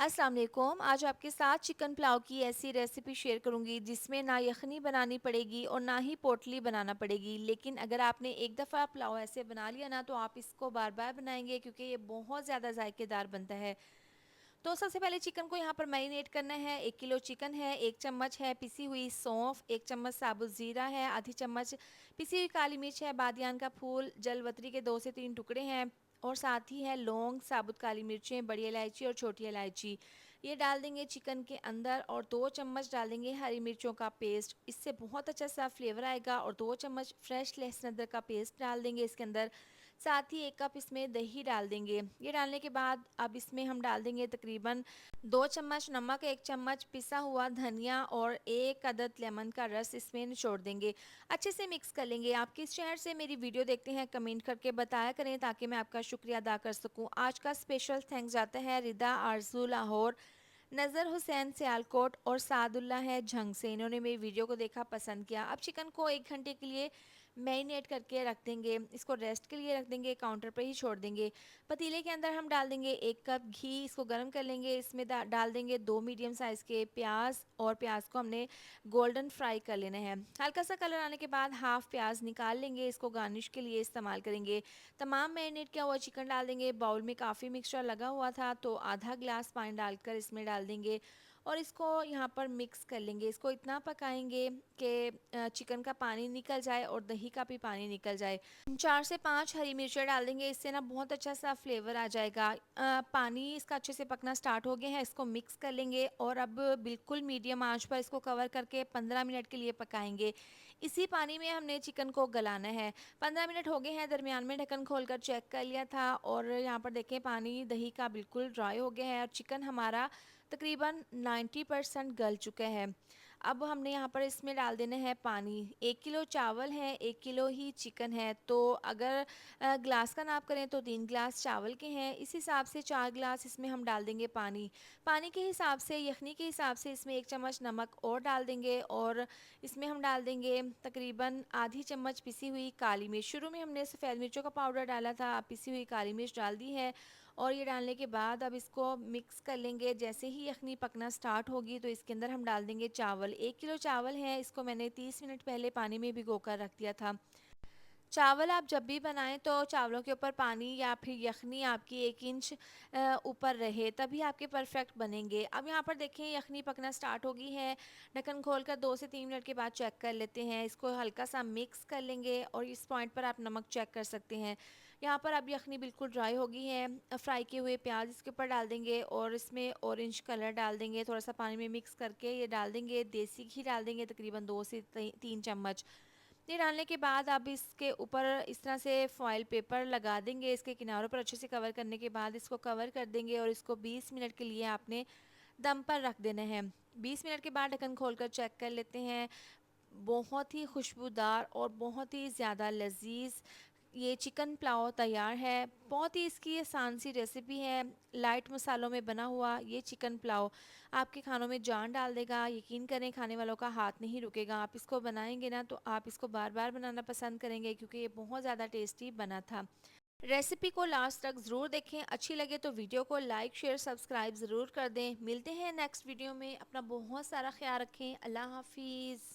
अस्सलाम वालेकुम। आज आपके साथ चिकन पुलाव की ऐसी रेसिपी शेयर करूंगी जिसमें ना यखनी बनानी पड़ेगी और ना ही पोटली बनाना पड़ेगी। लेकिन अगर आपने एक दफ़ा पुलाव ऐसे बना लिया ना तो आप इसको बार बार बनाएंगे क्योंकि ये बहुत ज़्यादा जायकेदार बनता है। तो सबसे पहले चिकन को यहाँ पर मैरिनेट करना है। 1 किलो चिकन है, 1 चम्मच है पिसी हुई सौंफ, 1 चम्मच साबुत ज़ीरा है, आधी चम्मच पिसी हुई काली मिर्च है, बादियान का फूल, जलवतरी के 2 से 3 टुकड़े हैं और साथ ही है लौंग, साबुत काली मिर्चें, बड़ी इलायची और छोटी इलायची। ये डाल देंगे चिकन के अंदर और 2 चम्मच डालेंगे हरी मिर्चों का पेस्ट। इससे बहुत अच्छा सा फ्लेवर आएगा। और 2 चम्मच फ्रेश लहसुन अदरक का पेस्ट डाल देंगे इसके अंदर। साथ ही 1 कप इसमें दही डाल देंगे। ये डालने के बाद अब इसमें हम डाल देंगे तकरीबन 2 चम्मच नमक, 1 चम्मच पिसा हुआ धनिया और 1 अदद लेमन का रस इसमें निचोड़ देंगे। अच्छे से मिक्स कर लेंगे। आप किस शहर से मेरी वीडियो देखते हैं कमेंट करके बताया करें ताकि मैं आपका शुक्रिया अदा कर सकूं। आज का स्पेशल थैंक्स जाता है रिदा आरजू लाहौर, नज़र हुसैन सियालकोट और सादुल्ला है झंग से। इन्होंने मेरी वीडियो को देखा, पसंद किया। अब चिकन को 1 घंटे के लिए मैरिनेट करके रख देंगे। इसको रेस्ट के लिए रख देंगे, काउंटर पर ही छोड़ देंगे। पतीले के अंदर हम डाल देंगे 1 कप घी, इसको गर्म कर लेंगे। इसमें डाल देंगे 2 मीडियम साइज़ के प्याज और प्याज को हमने गोल्डन फ्राई कर लेना है। हल्का सा कलर आने के बाद हाफ प्याज निकाल लेंगे, इसको गार्निश के लिए इस्तेमाल करेंगे। तमाम मैरिनेट किया हुआ चिकन डाल देंगे। बाउल में काफ़ी मिक्सचर लगा हुआ था तो आधा ग्लास पानी डालकर इसमें डाल देंगे और इसको यहाँ पर मिक्स कर लेंगे। इसको इतना पकाएंगे कि चिकन का पानी निकल जाए और दही का भी पानी निकल जाए। 4 से 5 हरी मिर्चें डाल देंगे, इससे ना बहुत अच्छा सा फ्लेवर आ जाएगा। पानी इसका अच्छे से पकना स्टार्ट हो गया है, इसको मिक्स कर लेंगे और अब बिल्कुल मीडियम आंच पर इसको कवर करके 15 मिनट के लिए पकाएंगे। इसी पानी में हमने चिकन को गलाना है। 15 मिनट हो गए हैं, दरमियान में ढक्कन खोलकर चेक कर लिया था और यहाँ पर देखें पानी दही का बिल्कुल ड्राई हो गया है और चिकन हमारा तकरीबन 90% गल चुका है। अब हमने यहाँ पर इसमें डाल देना है पानी। 1 किलो चावल है, 1 किलो ही चिकन है। तो अगर ग्लास का नाप करें तो 3 ग्लास चावल के हैं, इस हिसाब से 4 ग्लास इसमें हम डाल देंगे पानी। पानी के हिसाब से, यखनी के हिसाब से इसमें 1 चम्मच नमक और डाल देंगे और इसमें हम डाल देंगे तकरीबन आधी चम्मच पिसी हुई काली मिर्च। शुरू में हमने सफ़ेद मिर्चों का पाउडर डाला था, अब पिसी हुई काली मिर्च डाल दी है और ये डालने के बाद अब इसको मिक्स कर लेंगे। जैसे ही यखनी पकना स्टार्ट होगी तो इसके अंदर हम डाल देंगे चावल। 1 किलो चावल है, इसको मैंने 30 मिनट पहले पानी में भिगो कर रख दिया था। चावल आप जब भी बनाएं तो चावलों के ऊपर पानी या फिर यखनी आपकी 1 इंच ऊपर रहे, तभी आपके परफेक्ट बनेंगे। अब यहाँ पर देखें यखनी पकना स्टार्ट हो गई है। ढक्कन खोलकर 2 से 3 मिनट के बाद चेक कर लेते हैं। इसको हल्का सा मिक्स कर लेंगे और इस पॉइंट पर आप नमक चेक कर सकते हैं। यहाँ पर अब यखनी बिल्कुल ड्राई हो गई है। फ्राई किए हुए प्याज इसके ऊपर डाल देंगे और इसमें ऑरेंज कलर डाल देंगे। थोड़ा सा पानी में मिक्स करके ये डाल देंगे। देसी घी डाल देंगे तकरीबन 2 से 3 चम्मच। ये डालने के बाद अब इसके ऊपर इस तरह से फॉइल पेपर लगा देंगे। इसके किनारों पर अच्छे से कवर करने के बाद इसको कवर कर देंगे और इसको 20 मिनट के लिए आपने दम पर रख देना है। 20 मिनट के बाद ढक्कन खोलकर चेक कर लेते हैं। बहुत ही खुशबूदार और बहुत ही ज़्यादा लजीज ये चिकन पुलाव तैयार है। बहुत ही इसकी आसान सी रेसिपी है। लाइट मसालों में बना हुआ ये चिकन पुलाव आपके खानों में जान डाल देगा। यकीन करें खाने वालों का हाथ नहीं रुकेगा। आप इसको बनाएंगे ना तो आप इसको बार बार बनाना पसंद करेंगे क्योंकि ये बहुत ज़्यादा टेस्टी बना था। रेसिपी को लास्ट तक ज़रूर देखें। अच्छी लगे तो वीडियो को लाइक शेयर सब्सक्राइब ज़रूर कर दें। मिलते हैं नेक्स्ट वीडियो में। अपना बहुत सारा ख्याल रखें। अल्लाह हाफिज़।